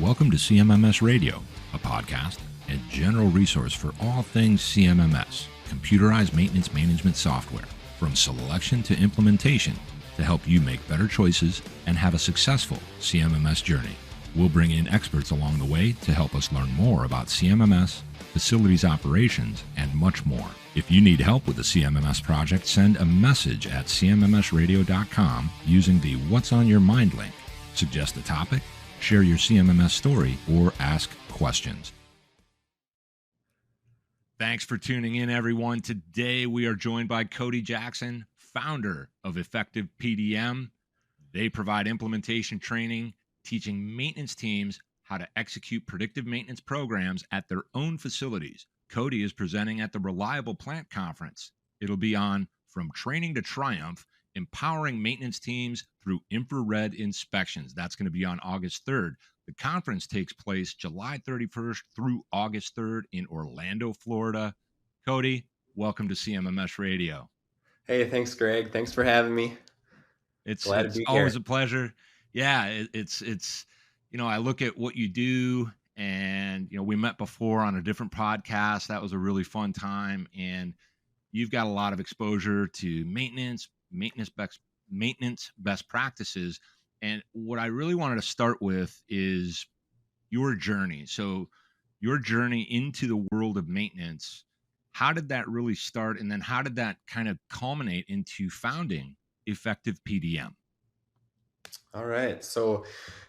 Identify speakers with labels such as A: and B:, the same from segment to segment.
A: Welcome to CMMS Radio, a podcast and general resource for all things CMMS, computerized maintenance management software, from selection to implementation to help you make better choices and have a successful CMMS journey. We'll bring in experts along the way to help us learn more about CMMS, facilities operations, and much more. If you need help with the CMMS project, send a message at CMMSradio.com using the What's on Your Mind link. Suggest a topic, share your CMMS story, or ask questions. Thanks for tuning in, everyone. Today we are joined by Cody Jackson, founder of Effective PdM. They provide implementation training, teaching maintenance teams how to execute predictive maintenance programs at their own facilities. Cody is presenting at the Reliable Plant Conference. It'll be on From Training to Triumph, Empowering Maintenance Teams Through Infrared Inspections. That's going to be on August 3rd. The conference takes place July 31st through August 3rd in Orlando, Florida. Cody, welcome to CMMS Radio.
B: Hey, thanks, Greg. Thanks for having me.
A: It's
B: Glad to be
A: always
B: here.
A: a pleasure. Yeah, it's I look at what you do, and we met before on a different podcast. That was a really fun time, and you've got a lot of exposure to maintenance best practices. And what I really wanted to start with is your journey. So your journey into the world of maintenance, how did that really start? And then how did that kind of culminate into founding Effective PdM?
B: All right. So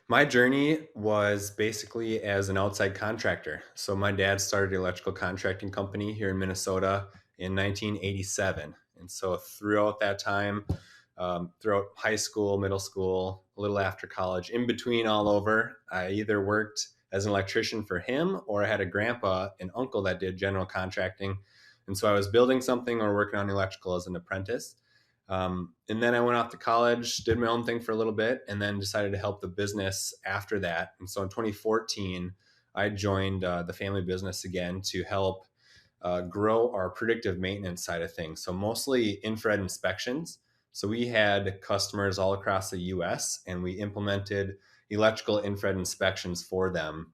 B: my journey was basically as an outside contractor. So my dad started an electrical contracting company here in Minnesota in 1987. And so throughout that time, throughout high school, middle school, a little after college, in between all over, I either worked as an electrician for him or I had a grandpa and uncle that did general contracting. And so I was building something or working on electrical as an apprentice. And then I went off to college, did my own thing for a little bit, and then decided to help the business after that. And so in 2014, I joined the family business again to help grow our predictive maintenance side of things. So mostly infrared inspections. So we had customers all across the US and we implemented electrical infrared inspections for them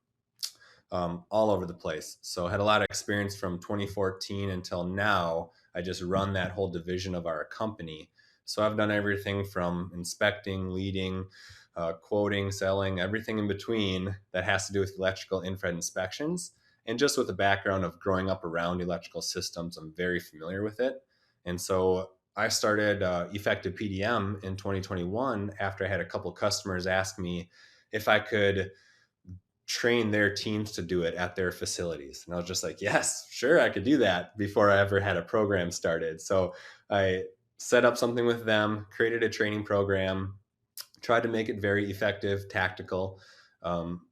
B: all over the place. So I had a lot of experience from 2014 until now. I just run that whole division of our company. So I've done everything from inspecting, leading, quoting, selling, everything in between that has to do with electrical infrared inspections. And just with the background of growing up around electrical systems, I'm very familiar with it. And so I started Effective PdM in 2021 after I had a couple customers ask me if I could train their teams to do it at their facilities. And I was just like, yes, sure, I could do that before I ever had a program started. So I set up something with them, created a training program, tried to make it very effective, tactical,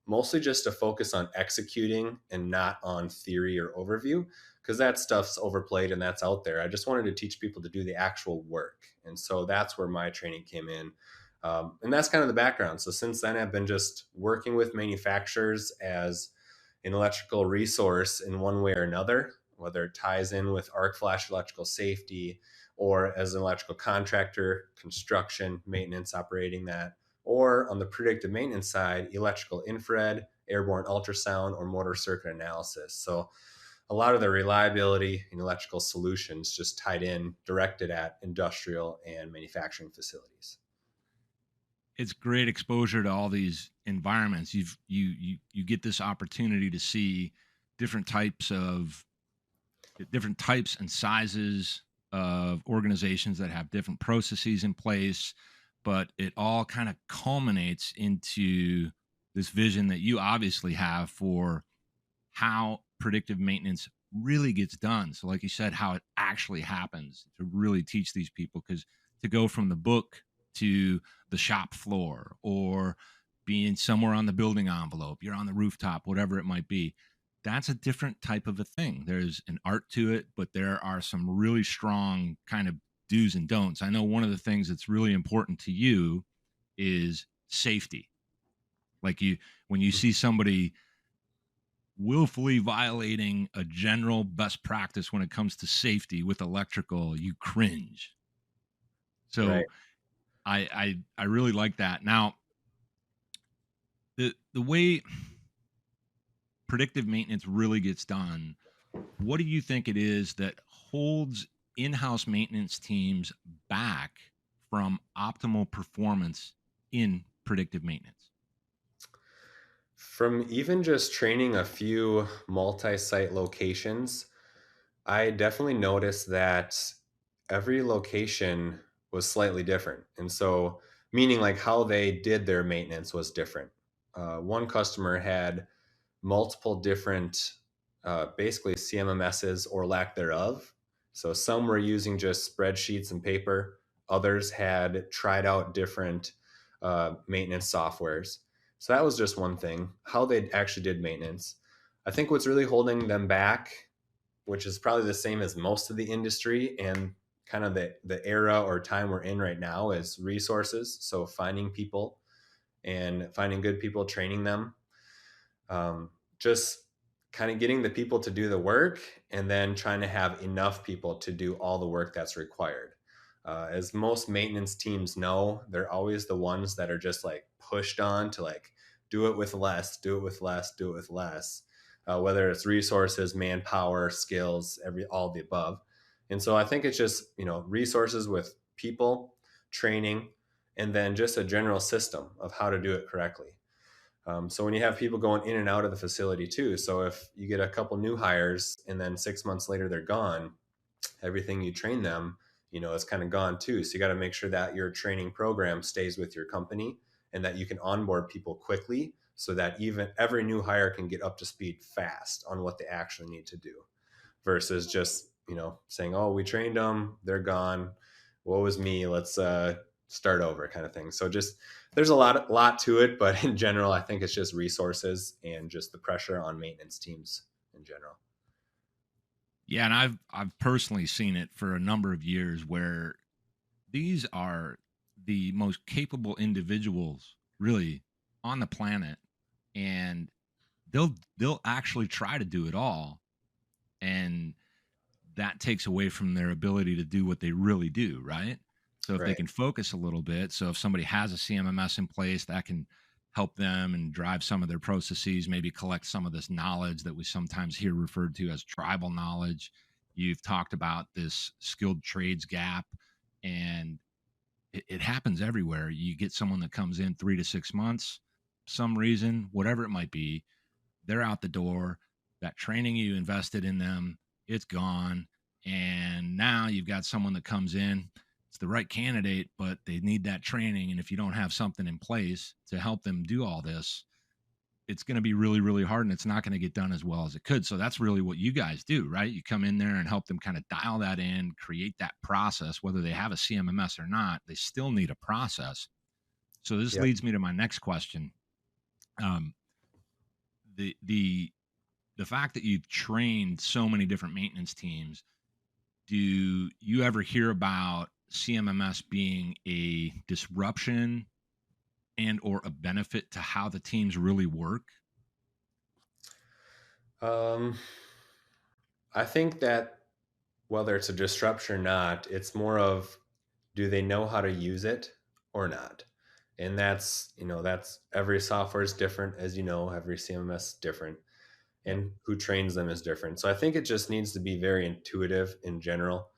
B: mostly just to focus on executing and not on theory or overview, because that stuff's overplayed and that's out there. I just wanted to teach people to do the actual work. And so that's where my training came in. And that's kind of the background. So since then, I've been just working with manufacturers as an electrical resource in one way or another, whether it ties in with arc flash electrical safety or as an electrical contractor, construction, maintenance, operating that, or on the predictive maintenance side, electrical infrared, airborne ultrasound, or motor circuit analysis. So a lot of the reliability in electrical solutions just tied in, directed at industrial and manufacturing facilities.
A: It's great exposure to all these environments. You get this opportunity to see different types and sizes of organizations that have different processes in place, but it all kind of culminates into this vision that you obviously have for how predictive maintenance really gets done. So like you said, how it actually happens, to really teach these people, because to go from the book to the shop floor or being somewhere on the building envelope, you're on the rooftop, whatever it might be, that's a different type of a thing. There's an art to it, but there are some really strong kind of do's and don'ts. I know one of the things that's really important to you is safety. Like when you see somebody willfully violating a general best practice when it comes to safety with electrical, you cringe. So
B: Right.
A: I really like that. Now, the way predictive maintenance really gets done, what do you think it is that holds in-house maintenance teams back from optimal performance in predictive maintenance?
B: From even just training a few multi-site locations, I definitely noticed that every location was slightly different. And so, meaning like how they did their maintenance was different. One customer had multiple different, basically CMMSs or lack thereof. So some were using just spreadsheets and paper. Others had tried out different maintenance softwares. So that was just one thing, how they actually did maintenance. I think what's really holding them back, which is probably the same as most of the industry and kind of the era or time we're in right now, is resources. So finding people and finding good people, training them, just kind of getting the people to do the work and then trying to have enough people to do all the work that's required. As most maintenance teams know, they're always the ones that are just like pushed on to like do it with less, do it with less, do it with less. Whether it's resources, manpower, skills, all the above. And so I think it's just, resources with people, training, and then just a general system of how to do it correctly. So when you have people going in and out of the facility too, so if you get a couple new hires and then 6 months later they're gone, everything you train them, is kind of gone too. So you got to make sure that your training program stays with your company and that you can onboard people quickly so that even every new hire can get up to speed fast on what they actually need to do versus just, saying, oh, we trained them, they're gone. Woe is me. Let's start over kind of thing. So just there's a lot to it, but in general, I think it's just resources and just the pressure on maintenance teams in general.
A: Yeah, and I've personally seen it for a number of years where these are the most capable individuals really on the planet, and they'll actually try to do it all, and that takes away from their ability to do what they really do, right? So if they
B: Right.
A: can focus a little bit, so if somebody has a CMMS in place, that can help them and drive some of their processes, maybe collect some of this knowledge that we sometimes hear referred to as tribal knowledge. You've talked about this skilled trades gap, and it happens everywhere. You get someone that comes in 3 to 6 months, some reason, whatever it might be, they're out the door. That training you invested in them, it's gone. And now you've got someone that comes in. It's the right candidate, but they need that training. And if you don't have something in place to help them do all this, it's going to be really, really hard, and it's not going to get done as well as it could. So that's really what you guys do, right? You come in there and help them kind of dial that in, create that process, whether they have a CMMS or not, they still need a process. So this
B: Yep.
A: leads me to my next question. Um, the the the fact that you've trained so many different maintenance teams, do you ever hear about CMMS being a disruption and or a benefit to how the teams really work?
B: Um, I think that whether it's a disruption or not, it's more of, do they know how to use it or not? And that's every software is different, as you know, every CMMS is different,
A: Yep.
B: and who trains them is different. So I think it just needs to be very intuitive in general.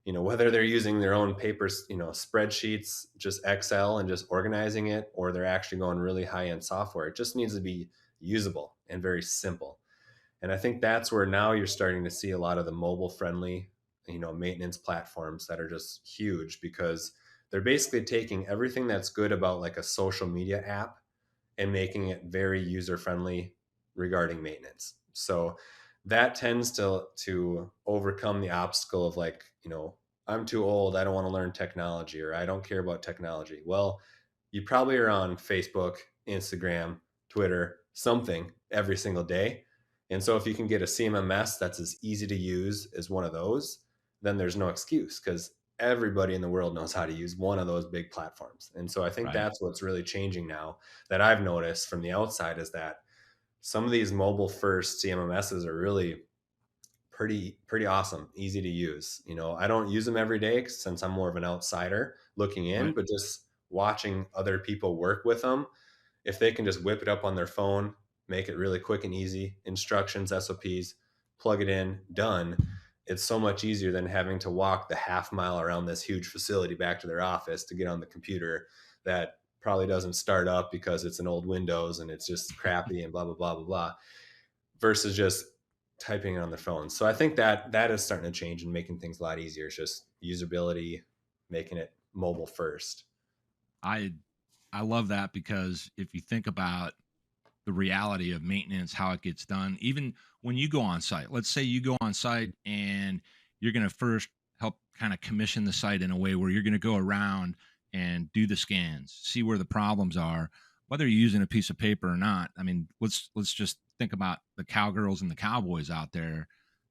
B: Whether they're using their own papers, spreadsheets, just Excel and just organizing it, or they're actually going really high end software, it just needs to be usable and very simple. And I think that's where now you're starting to see a lot of the mobile friendly, maintenance platforms that are just huge because they're basically taking everything that's good about like a social media app and making it very user friendly regarding maintenance. So that tends to overcome the obstacle of like, I'm too old, I don't want to learn technology, or I don't care about technology. Well, you probably are on Facebook, Instagram, Twitter, something every single day. And so if you can get a CMMS that's as easy to use as one of those, then there's no excuse because everybody in the world knows how to use one of those big platforms. And so I think
A: Right.
B: that's what's really changing now that I've noticed from the outside is that some of these mobile first CMMSs are really pretty awesome, easy to use. I don't use them every day since I'm more of an outsider looking in,
A: Right.
B: but just watching other people work with them, if they can just whip it up on their phone, make it really quick and easy, instructions, SOPs, plug it in, done. It's so much easier than having to walk the half mile around this huge facility back to their office to get on the computer that probably doesn't start up because it's an old Windows and it's just crappy and blah, blah, blah, blah, blah, versus just typing it on their phone. So I think that is starting to change and making things a lot easier. It's just usability, making it mobile first.
A: I I love that, because if you think about the reality of maintenance, how it gets done, even when you go on site, let's say you go on site and you're going to first help kind of commission the site in a way where you're going to go around and do the scans, see where the problems are, whether you're using a piece of paper or not. I mean, let's just think about the cowgirls and the cowboys out there.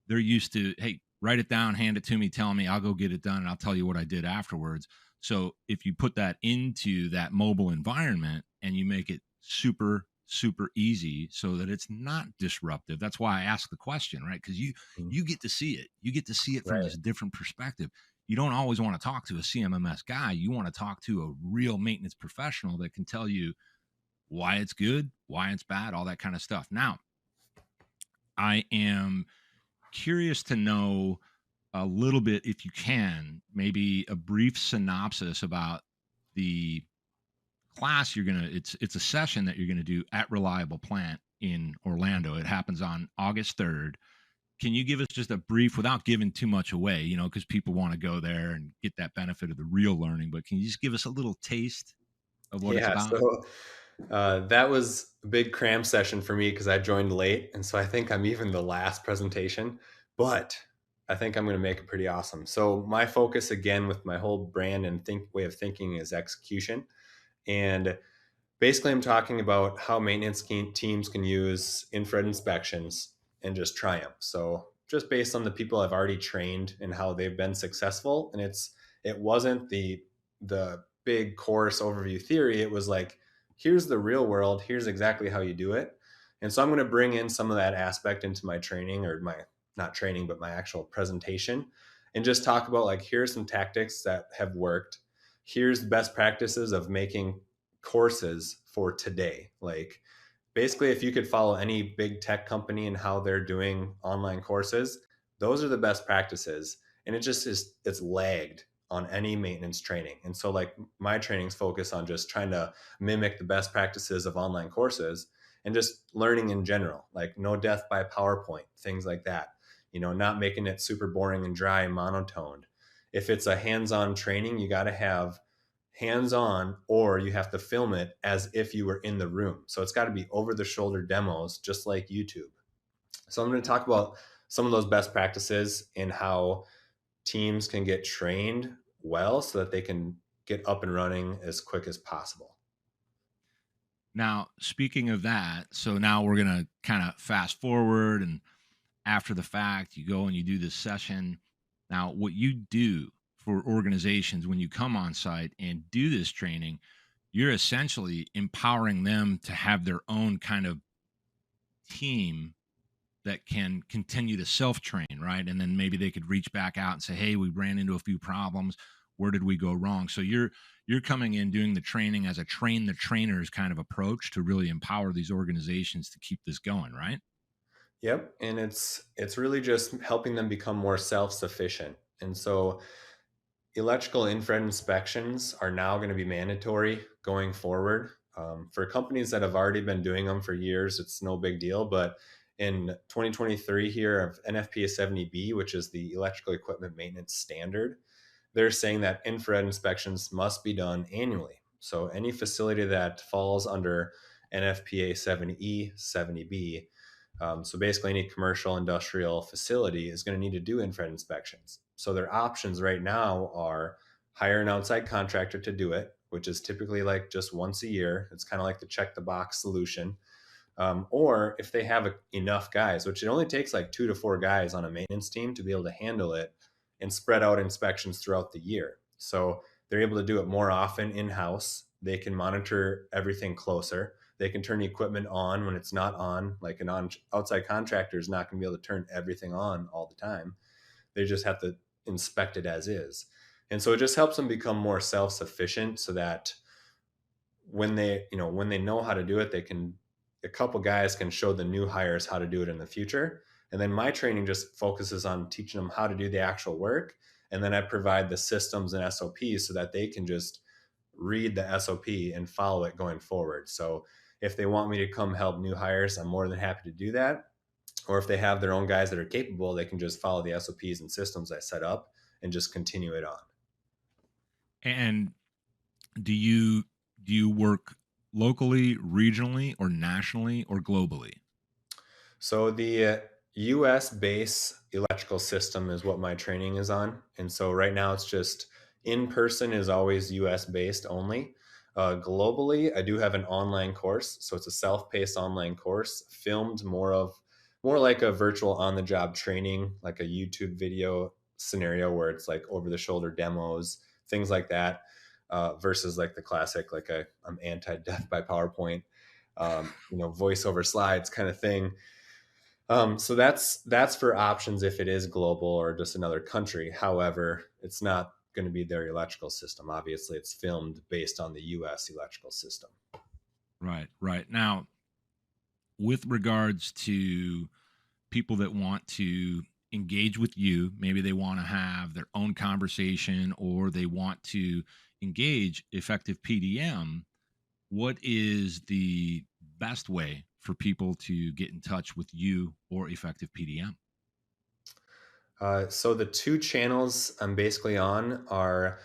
A: They're used to, hey, write it down, hand it to me, tell me, I'll go get it done, and I'll tell you what I did afterwards. So if you put that into that mobile environment and you make it super easy so that it's not disruptive, that's why I ask the question, right? Because you get to see it. You get to see it from
B: Right.
A: this different perspective. You don't always want to talk to a CMMS guy. You want to talk to a real maintenance professional that can tell you why it's good, why it's bad, all that kind of stuff. Now, I am curious to know a little bit, if you can, maybe a brief synopsis about the class you're gonna. It's a session that you're gonna do at Reliable Plant in Orlando. It happens on August 3rd. Can you give us just a brief, without giving too much away, because people want to go there and get that benefit of the real learning, but can you just give us a little taste of what it's
B: Yeah.
A: about?
B: So that was a big cram session for me because I joined late. And so I think I'm even the last presentation, but I think I'm going to make it pretty awesome. So my focus again with my whole brand and way of thinking is execution. And basically, I'm talking about how maintenance teams can use infrared inspections and just try them. So just based on the people I've already trained and how they've been successful, and it wasn't the big course overview theory. It was like, here's the real world. Here's exactly how you do it. And so I'm going to bring in some of that aspect into my training, or my, not training, but my actual presentation, and just talk about like, here's some tactics that have worked. Here's the best practices of making courses for today. Like basically, if you could follow any big tech company and how they're doing online courses, those are the best practices. And it just is, it's lagged on any maintenance training. And so like my trainings focus on just trying to mimic the best practices of online courses and just learning in general, like no death by PowerPoint, things like that. Not making it super boring and dry and monotoned. If it's a hands-on training, you got to have hands-on, or you have to film it as if you were in the room. So it's got to be over the shoulder demos, just like YouTube. So I'm going to talk about some of those best practices and how teams can get trained well so that they can get up and running as quick as possible.
A: Now, speaking of that, so now we're going to kind of fast forward, and after the fact, you go and you do this session. Now, what you do for organizations when you come on site and do this training, you're essentially empowering them to have their own kind of team that can continue to self-train, right? And then maybe they could reach back out and say, hey, we ran into a few problems. Where did we go wrong? So you're coming in doing the training as a train the trainers kind of approach to really empower these organizations to keep this going, right?
B: Yep, and it's really just helping them become more self-sufficient. And so electrical infrared inspections are now going to be mandatory going forward. For companies that have already been doing them for years, it's no big deal. But in 2023 here of NFPA 70B, which is the electrical equipment maintenance standard, they're saying that infrared inspections must be done annually. So any facility that falls under NFPA 70E, 70B, so basically any commercial industrial facility is going to need to do infrared inspections. So their options right now are hire an outside contractor to do it, which is typically like just once a year. It's kind of like the check the box solution. Or if they have enough guys, which it only takes like 2 to 4 guys on a maintenance team to be able to handle it, and spread out inspections throughout the year. So they're able to do it more often in-house. They can monitor everything closer. They can turn the equipment on when it's not on. Like an outside contractor is not going to be able to turn everything on all the time. They just have to inspect it as is. And so it just helps them become more self-sufficient so that when they know how to do it, they can a couple guys can show the new hires how to do it in the future. And then my training just focuses on teaching them how to do the actual work. And then I provide the systems and SOPs so that they can just read the SOP and follow it going forward. So if they want me to come help new hires, I'm more than happy to do that. Or if they have their own guys that are capable, they can just follow the SOPs and systems I set up and just continue it on.
A: And do you work locally, regionally, or nationally, or globally?
B: So the US base electrical system is what my training is on. And so right now it's just in person is always US based only. Globally, I do have an online course. So it's a self-paced online course filmed more like a virtual on the job training, like a YouTube video scenario where it's like over the shoulder demos, things like that, versus like the classic, like I'm anti-death by PowerPoint, voiceover slides kind of thing. So that's for options if it is global or just another country. However, it's not going to be their electrical system. Obviously, it's filmed based on the U.S. electrical system.
A: Right, right. Now, with regards to people that want to engage with you, maybe they want to have their own conversation or they want to engage Effective PdM, what is the best way for people to get in touch with you or Effective PdM?
B: So the two channels I'm basically on are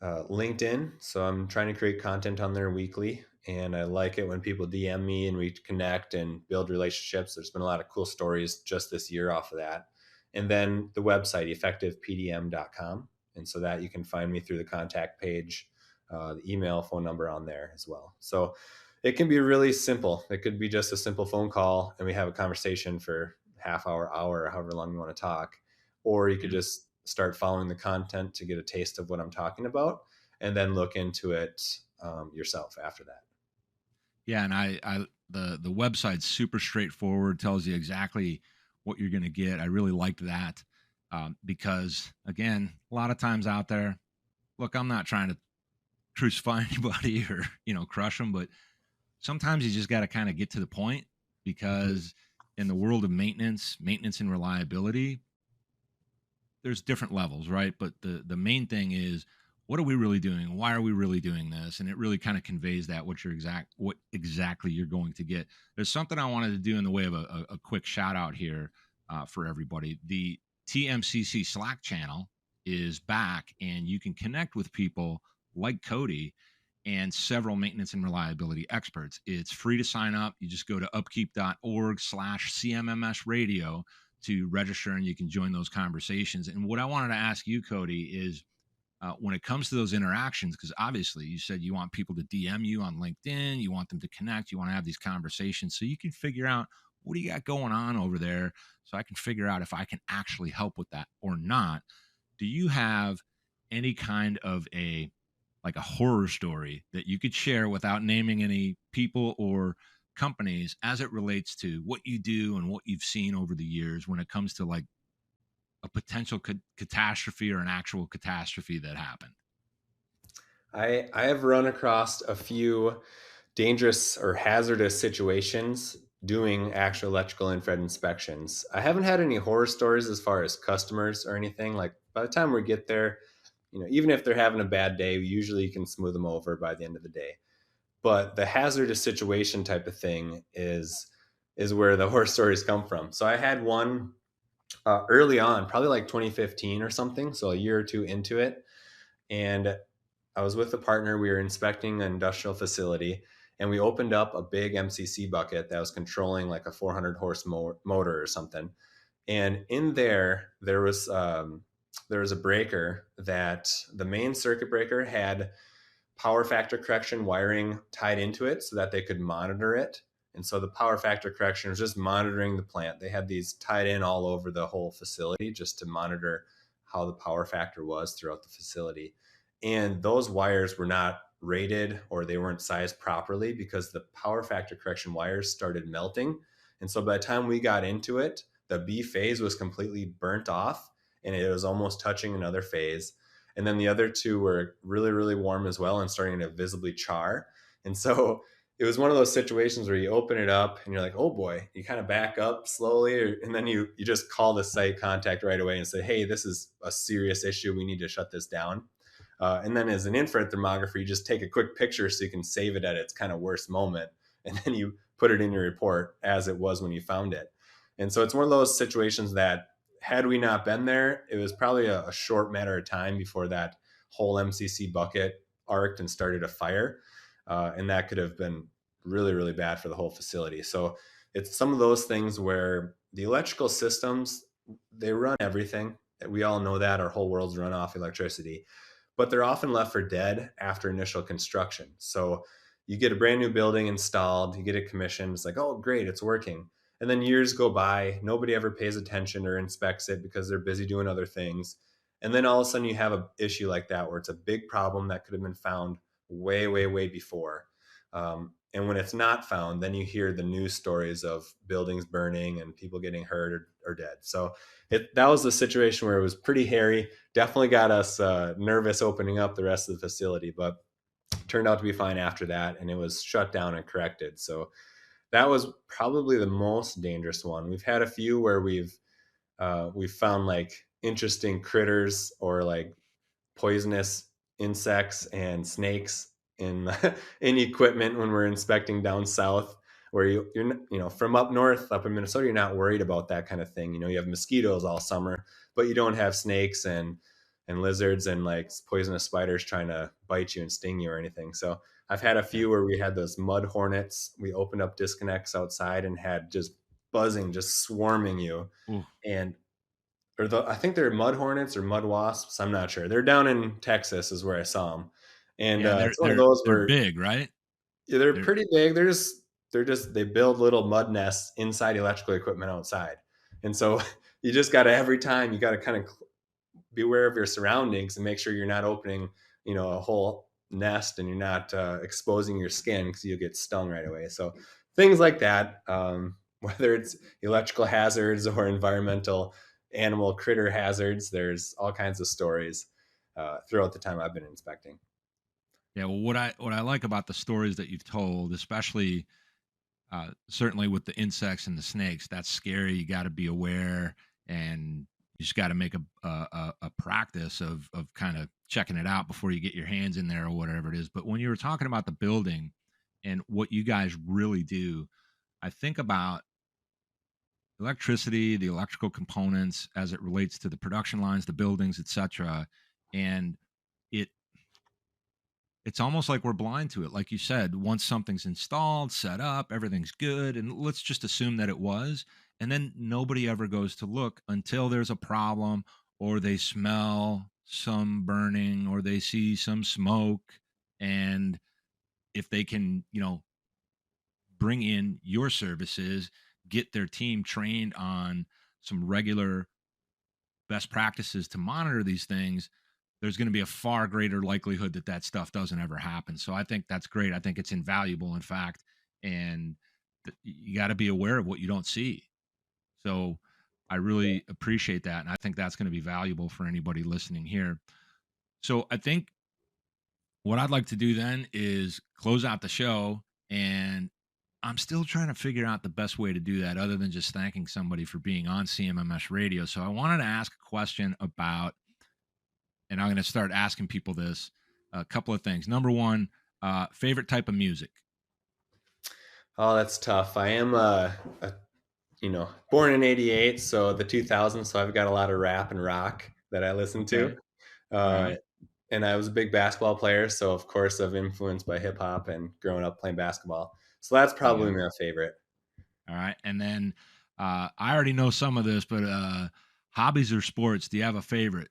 B: LinkedIn. So I'm trying to create content on there weekly. And I like it when people DM me and we connect and build relationships. There's been a lot of cool stories just this year off of that. And then the website, effectivepdm.com. And so that you can find me through the contact page, the email, phone number on there as well. So it can be really simple. It could be just a simple phone call and we have a conversation for half hour, or however long you want to talk. Or you could just start following the content to get a taste of what I'm talking about and then look into it yourself after that.
A: Yeah, and the website's super straightforward, tells you exactly what you're going to get. I really liked that because, again, a lot of times out there, look, I'm not trying to crucify anybody or crush them, but sometimes you just got to kind of get to the point because in the world of maintenance and reliability, there's different levels, right? But the main thing is, what are we really doing? Why are we really doing this? And it really kind of conveys that what exactly you're going to get. There's something I wanted to do in the way of a quick shout out here for everybody. The TMCC Slack channel is back, and you can connect with people like Cody and several maintenance and reliability experts. It's free to sign up. You just go to upkeep.org/CMMSradio to register, and you can join those conversations. And what I wanted to ask you, Cody, is when it comes to those interactions, because obviously you said you want people to DM you on LinkedIn, you want them to connect, you want to have these conversations so you can figure out what do you got going on over there so I can figure out if I can actually help with that or not. Do you have any kind of a horror story that you could share without naming any people or companies as it relates to what you do and what you've seen over the years when it comes to like a potential catastrophe or an actual catastrophe that happened?
B: I have run across a few dangerous or hazardous situations doing actual electrical infrared inspections. I haven't had any horror stories as far as customers or anything. Like by the time we get there, even if they're having a bad day, we usually can smooth them over by the end of the day. But the hazardous situation type of thing is where the horror stories come from. So I had one early on, probably like 2015 or something, so a year or two into it, and I was with a partner. We were inspecting an industrial facility, and we opened up a big MCC bucket that was controlling like a 400 horse motor or something. And in there was a breaker that the main circuit breaker had power factor correction wiring tied into it so that they could monitor it. And so the power factor correction was just monitoring the plant. They had these tied in all over the whole facility just to monitor how the power factor was throughout the facility. And those wires were not rated or they weren't sized properly because the power factor correction wires started melting. And so by the time we got into it, the B phase was completely burnt off and it was almost touching another phase. And then the other two were really, really warm as well and starting to visibly char. And so it was one of those situations where you open it up and you're like, oh boy, you kind of back up slowly, and then you just call the site contact right away and say, hey, this is a serious issue. We need to shut this down. And then as an infrared thermographer, you just take a quick picture so you can save it at its kind of worst moment. And then you put it in your report as it was when you found it. And so it's one of those situations that had we not been there, it was probably a short matter of time before that whole MCC bucket arced and started a fire. And that could have been really, really bad for the whole facility. So it's some of those things where the electrical systems, they run everything. We all know that our whole world's run off electricity, but they're often left for dead after initial construction. So you get a brand new building installed, you get it commissioned, it's like, oh, great, it's working. And then years go by, nobody ever pays attention or inspects it because they're busy doing other things. And then all of a sudden you have an issue like that where it's a big problem that could have been found way, way, way before. And when it's not found, then you hear the news stories of buildings burning and people getting hurt or dead. So that was the situation where it was pretty hairy. Definitely got us nervous opening up the rest of the facility, but turned out to be fine after that, and it was shut down and corrected. So that was probably the most dangerous one. We've had a few where we've found like interesting critters or like poisonous insects and snakes in in equipment when we're inspecting down south, where you're from up north, up in Minnesota, you're not worried about that kind of thing. You have mosquitoes all summer, but you don't have snakes and lizards and like poisonous spiders trying to bite you and sting you or anything. So I've had a few where we had those mud hornets. We opened up disconnects outside and had just buzzing, just swarming you.
A: Ooh.
B: And I think they're mud hornets or mud wasps. I'm not sure. They're down in Texas is where I saw them. And
A: Yeah,
B: it's one of those
A: they're
B: where
A: big, right?
B: they're
A: They're
B: pretty big. They build little mud nests inside electrical equipment outside. And so you just got to, every time you got to kind of be aware of your surroundings and make sure you're not opening, a whole nest and you're not exposing your skin because you'll get stung right away. So things like that, whether it's electrical hazards or environmental animal critter hazards, there's all kinds of stories throughout the time I've been inspecting.
A: Yeah, well, what I like about the stories that you've told, especially certainly with the insects and the snakes, that's scary. You got to be aware, and you just got to make a practice of kind of checking it out before you get your hands in there or whatever it is. But when you were talking about the building and what you guys really do, I think about electricity, the electrical components as it relates to the production lines, the buildings, etc. And it it's almost like we're blind to it. Like you said, once something's installed, set up, everything's good, and let's just assume that it was. And then nobody ever goes to look until there's a problem, or they smell some burning, or they see some smoke. And if they can, bring in your services, get their team trained on some regular best practices to monitor these things, there's going to be a far greater likelihood that that stuff doesn't ever happen. So I think that's great. I think it's invaluable, in fact, and you got to be aware of what you don't see. So I really appreciate that, and I think that's going to be valuable for anybody listening here. So I think what I'd like to do then is close out the show, and I'm still trying to figure out the best way to do that other than just thanking somebody for being on CMMS radio. So I wanted to ask a question about, and I'm going to start asking people this, a couple of things. Number one, favorite type of music.
B: Oh, that's tough. I am born in '88, so the 2000s. So I've got a lot of rap and rock that I listen to.
A: Okay. All
B: Uh,
A: right.
B: and I was a big basketball player, so of course I've influenced by hip hop and growing up playing basketball. So that's
A: There you
B: probably
A: go.
B: my favorite.
A: All right. And then I already know some of this, but hobbies or sports, do you have a favorite?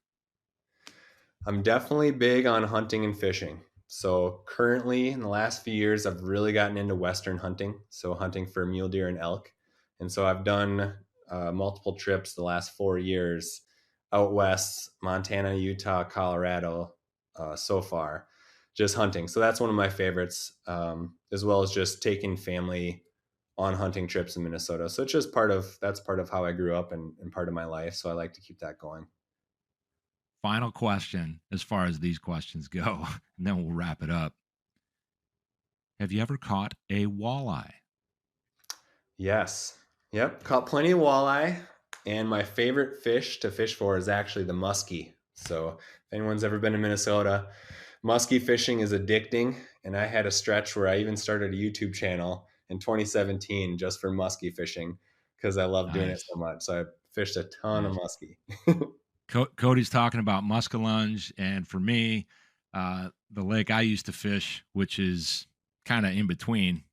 B: I'm definitely big on hunting and fishing. So currently, in the last few years, I've really gotten into Western hunting. So hunting for mule deer and elk. And so I've done multiple trips the last 4 years out west, Montana, Utah, Colorado, so far, just hunting. So that's one of my favorites, as well as just taking family on hunting trips in Minnesota. So it's just that's part of how I grew up and part of my life. So I like to keep that going.
A: Final question as far as these questions go, and then we'll wrap it up. have you ever caught a walleye?
B: Yes. Yep. Caught plenty of walleye. And my favorite fish to fish for is actually the muskie. So if anyone's ever been to Minnesota, muskie fishing is addicting. And I had a stretch where I even started a YouTube channel in 2017 just for muskie fishing because I love doing it
A: Nice,
B: so much. So I fished a ton of
A: nice.
B: muskie.
A: Cody's talking about muskellunge, and for me, the lake I used to fish, which is kind of in between,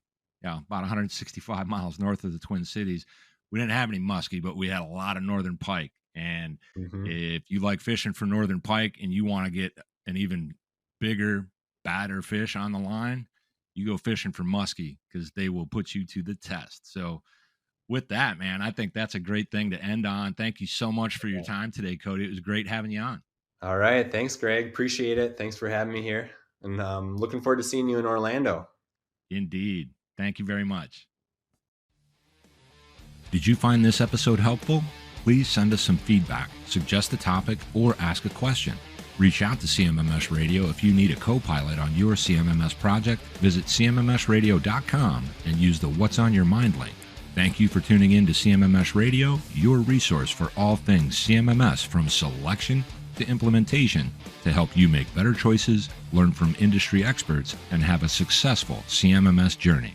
A: about 165 miles north of the Twin Cities, we didn't have any muskie, but we had a lot of northern pike. And
B: Hmm.
A: if you like fishing for northern pike and you want to get an even bigger, badder fish on the line, you go fishing for muskie because they will put you to the test. So with that, man, I think that's a great thing to end on. Thank you so much for your time today, Cody. It was great having you on.
B: All right. Thanks, Greg. Appreciate it. Thanks for having me here. And looking forward to seeing you in Orlando.
A: Indeed. Thank you very much. Did you find this episode helpful? Please send us some feedback, suggest a topic, or ask a question. Reach out to CMMS Radio if you need a co-pilot on your CMMS project. Visit CMMSradio.com and use the What's on Your Mind link. Thank you for tuning in to CMMS Radio, your resource for all things CMMS from selection to implementation to help you make better choices, learn from industry experts, and have a successful CMMS journey.